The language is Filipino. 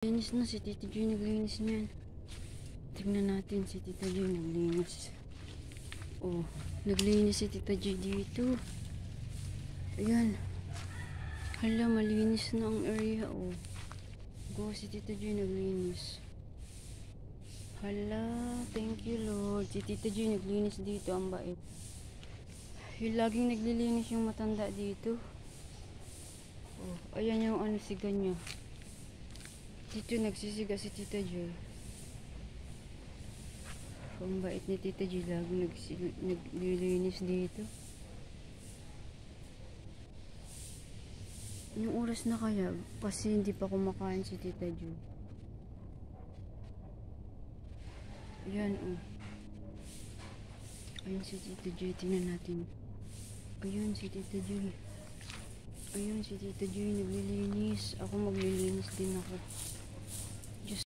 Linis na si Tita Joy, naglinis niyan. Tignan natin si Tita Joy naglinis. Oh, naglinis si Tita Joy dito. Ayan. Hala, malinis na ang area. Oh, go si Tita Joy naglinis. Hala, thank you Lord. Si Tita Joy naglinis dito, ang bait. Yung laging naglilinis yung matanda dito. Oh, ayan yung ano siga niya. Dito nagsisiga si Tita Joy. Ang bait ni Tita Joy, laging naglilinis dito. Yung oras na kaya, kasi hindi pa kumakain si Tita Joy. Ayan, oh. Ayun si Tita Joy, tingnan natin. Ayun si Tita Joy. Ayun si Tita Joy, naglilinis. Ako maglilinis din ako.